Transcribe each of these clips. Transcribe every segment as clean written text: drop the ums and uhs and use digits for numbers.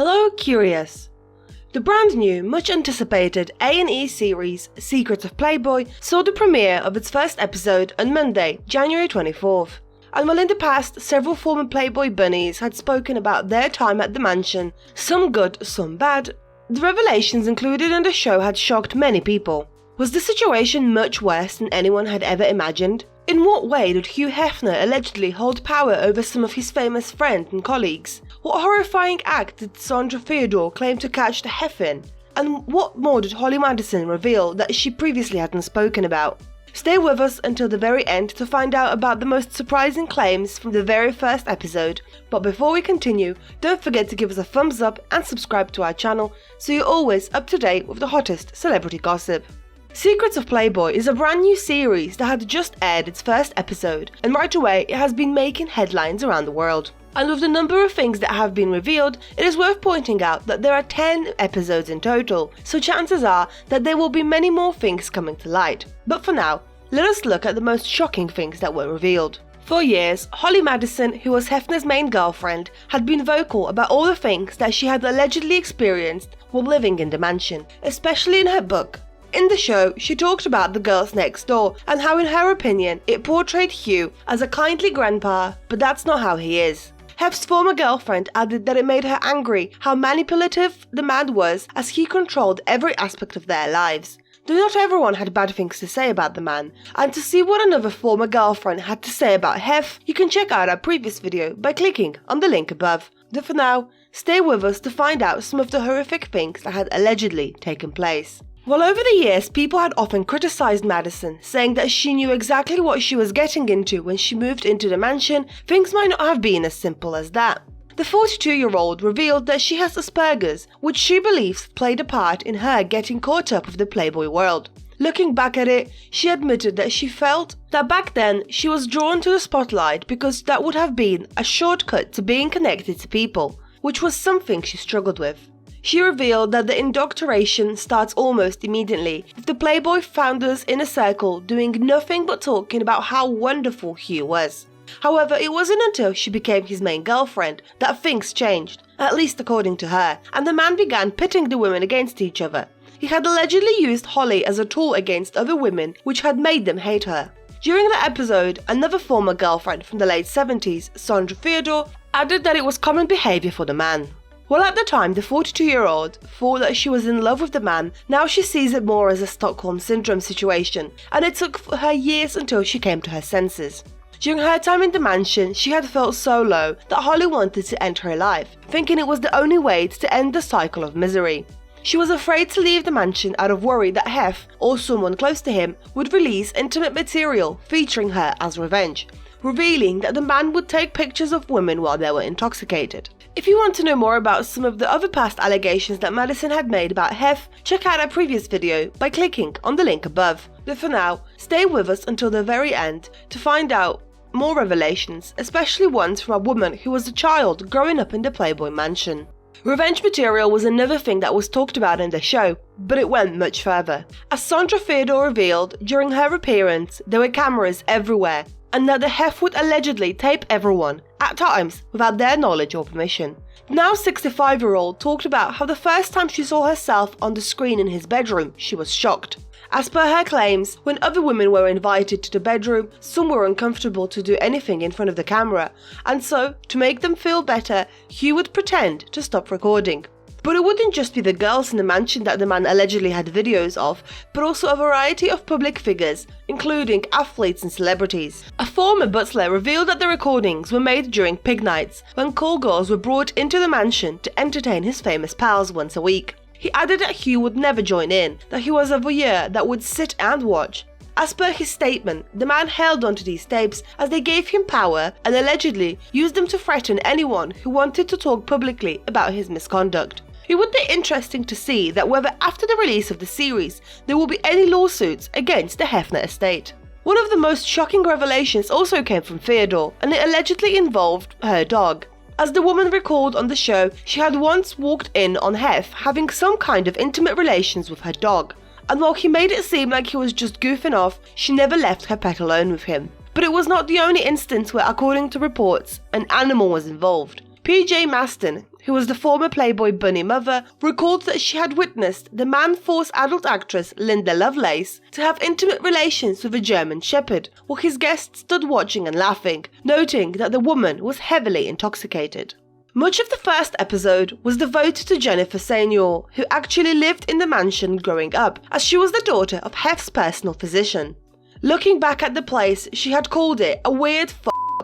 Hello, Curious! The brand new, much anticipated A&E series, Secrets of Playboy, saw the premiere of its first episode on Monday, January 24th. And while in the past, several former Playboy bunnies had spoken about their time at the mansion, some good, some bad, the revelations included in the show had shocked many people. Was the situation much worse than anyone had ever imagined? In what way did Hugh Hefner allegedly hold power over some of his famous friends and colleagues? What horrifying act did Sondra Theodore claim to catch the hef in? And what more did Holly Madison reveal that she previously hadn't spoken about? Stay with us until the very end to find out about the most surprising claims from the very first episode, but before we continue, don't forget to give us a thumbs up and subscribe to our channel so you're always up to date with the hottest celebrity gossip. Secrets of Playboy is a brand new series that had just aired its first episode, and right away it has been making headlines around the world. And with the number of things that have been revealed, it is worth pointing out that there are 10 episodes in total, so chances are that there will be many more things coming to light. But for now, let us look at the most shocking things that were revealed. For years, Holly Madison, who was Hefner's main girlfriend, had been vocal about all the things that she had allegedly experienced while living in the mansion, especially in her book. In the show, she talked about the girls next door and how in her opinion it portrayed Hugh as a kindly grandpa, but that's not how he is. Hef's former girlfriend added that it made her angry how manipulative the man was as he controlled every aspect of their lives. Though not everyone had bad things to say about the man, and to see what another former girlfriend had to say about Hef, you can check out our previous video by clicking on the link above. But for now, stay with us to find out some of the horrific things that had allegedly taken place. Well, over the years, people had often criticised Madison, saying that she knew exactly what she was getting into when she moved into the mansion. Things might not have been as simple as that. The 42-year-old revealed that she has Aspergers, which she believes played a part in her getting caught up with the Playboy world. Looking back at it, she admitted that she felt that back then she was drawn to the spotlight because that would have been a shortcut to being connected to people, which was something she struggled with. She revealed that the indoctrination starts almost immediately, with the Playboy founders in a circle doing nothing but talking about how wonderful Hugh was. However, it wasn't until she became his main girlfriend that things changed, at least according to her, and the man began pitting the women against each other. He had allegedly used Holly as a tool against other women, which had made them hate her. During the episode, another former girlfriend from the late 70s, Sondra Theodore, added that it was common behaviour for the man. Well, at the time, the 42-year-old thought that she was in love with the man. Now she sees it more as a Stockholm Syndrome situation, and it took her years until she came to her senses. During her time in the mansion, she had felt so low that Holly wanted to end her life, thinking it was the only way to end the cycle of misery. She was afraid to leave the mansion out of worry that Hef, or someone close to him, would release intimate material featuring her as revenge, revealing that the man would take pictures of women while they were intoxicated. If you want to know more about some of the other past allegations that Madison had made about Hef, check out our previous video by clicking on the link above. But for now, stay with us until the very end to find out more revelations, especially ones from a woman who was a child growing up in the Playboy mansion. Revenge material was another thing that was talked about in the show, but it went much further. As Sondra Theodore revealed, during her appearance, there were cameras everywhere, and that the Hef would allegedly tape everyone, at times without their knowledge or permission. The now 65-year-old talked about how the first time she saw herself on the screen in his bedroom, she was shocked. As per her claims, when other women were invited to the bedroom, some were uncomfortable to do anything in front of the camera, and so, to make them feel better, Hugh would pretend to stop recording. But it wouldn't just be the girls in the mansion that the man allegedly had videos of, but also a variety of public figures, including athletes and celebrities. A former butler revealed that the recordings were made during pig nights, when call girls were brought into the mansion to entertain his famous pals once a week. He added that Hugh would never join in, that he was a voyeur that would sit and watch. As per his statement, the man held onto these tapes as they gave him power and allegedly used them to threaten anyone who wanted to talk publicly about his misconduct. It would be interesting to see that whether after the release of the series there will be any lawsuits against the Hefner estate. One of the most shocking revelations also came from Theodore, and it allegedly involved her dog. As the woman recalled on the show, she had once walked in on Hef having some kind of intimate relations with her dog, and while he made it seem like he was just goofing off, she never left her pet alone with him. But it was not the only instance where, according to reports, an animal was involved. PJ Masten, who was the former Playboy bunny mother, recalled that she had witnessed the man force adult actress Linda Lovelace to have intimate relations with a German shepherd, while his guests stood watching and laughing, noting that the woman was heavily intoxicated. Much of the first episode was devoted to Jennifer Senior, who actually lived in the mansion growing up, as she was the daughter of Hef's personal physician. Looking back at the place, she had called it a weird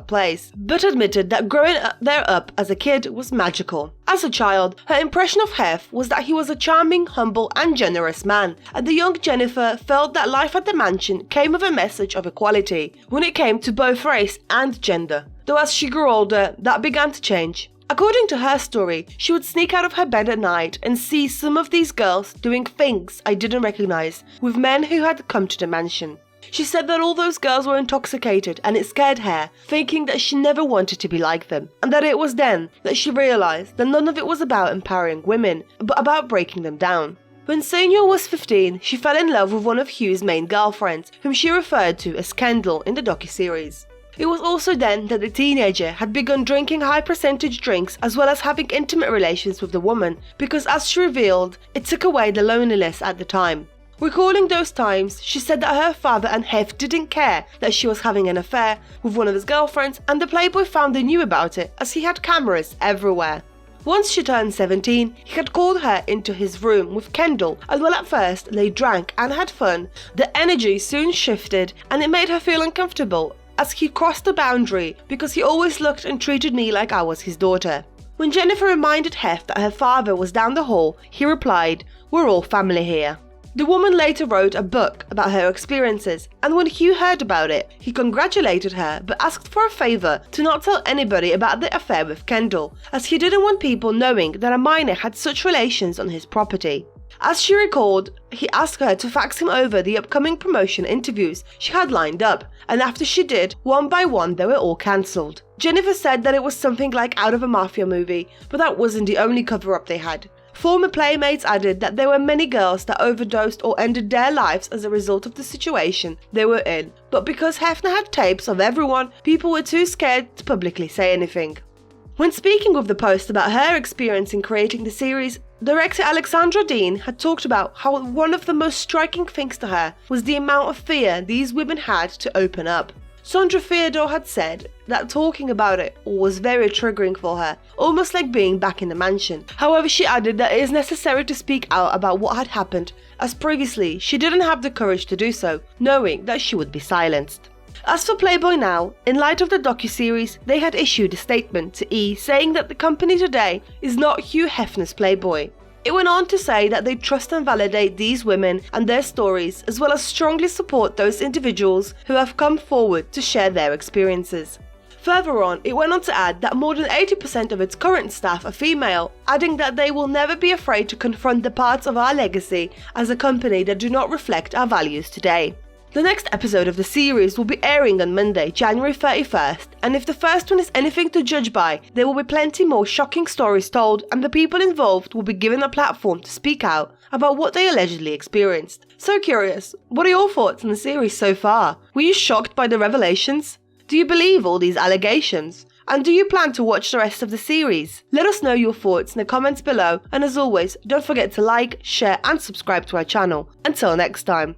place, but admitted that growing up as a kid was magical. As a child, her impression of Hef was that he was a charming, humble and generous man, and the young Jennifer felt that life at the mansion came with a message of equality when it came to both race and gender, though as she grew older, that began to change. According to her story, she would sneak out of her bed at night and see some of these girls doing things I didn't recognize with men who had come to the mansion. She said that all those girls were intoxicated and it scared her, thinking that she never wanted to be like them, and that it was then that she realized that none of it was about empowering women, but about breaking them down. When Senior was 15, she fell in love with one of Hugh's main girlfriends, whom she referred to as Kendall in the docuseries. It was also then that the teenager had begun drinking high-percentage drinks as well as having intimate relations with the woman, because as she revealed, it took away the loneliness at the time. Recalling those times, she said that her father and Hef didn't care that she was having an affair with one of his girlfriends, and the Playboy founder knew about it as he had cameras everywhere. Once she turned 17, he had called her into his room with Kendall, and while at first they drank and had fun, the energy soon shifted and it made her feel uncomfortable, as he crossed the boundary because he always looked and treated me like I was his daughter. When Jennifer reminded Hef that her father was down the hall, he replied, "We're all family here." The woman later wrote a book about her experiences, and when Hugh heard about it, he congratulated her but asked for a favour to not tell anybody about the affair with Kendall, as he didn't want people knowing that a minor had such relations on his property. As she recalled, he asked her to fax him over the upcoming promotion interviews she had lined up, and after she did, one by one they were all cancelled. Jennifer said that it was something like out of a mafia movie, but that wasn't the only cover-up they had. Former Playmates added that there were many girls that overdosed or ended their lives as a result of the situation they were in, but because Hefner had tapes of everyone, people were too scared to publicly say anything. When speaking with the Post about her experience in creating the series, director Alexandra Dean had talked about how one of the most striking things to her was the amount of fear these women had to open up. Sondra Theodore had said that talking about it was very triggering for her, almost like being back in the mansion. However, she added that it is necessary to speak out about what had happened, as previously she didn't have the courage to do so, knowing that she would be silenced. As for Playboy now, in light of the docuseries, they had issued a statement to E saying that the company today is not Hugh Hefner's Playboy. It went on to say that they trust and validate these women and their stories, as well as strongly support those individuals who have come forward to share their experiences. Further on, it went on to add that more than 80% of its current staff are female, adding that they will never be afraid to confront the parts of our legacy as a company that do not reflect our values today. The next episode of the series will be airing on Monday, January 31st, and if the first one is anything to judge by, there will be plenty more shocking stories told, and the people involved will be given a platform to speak out about what they allegedly experienced. So curious, what are your thoughts on the series so far? Were you shocked by the revelations? Do you believe all these allegations? And do you plan to watch the rest of the series? Let us know your thoughts in the comments below, and as always, don't forget to like, share and subscribe to our channel. Until next time.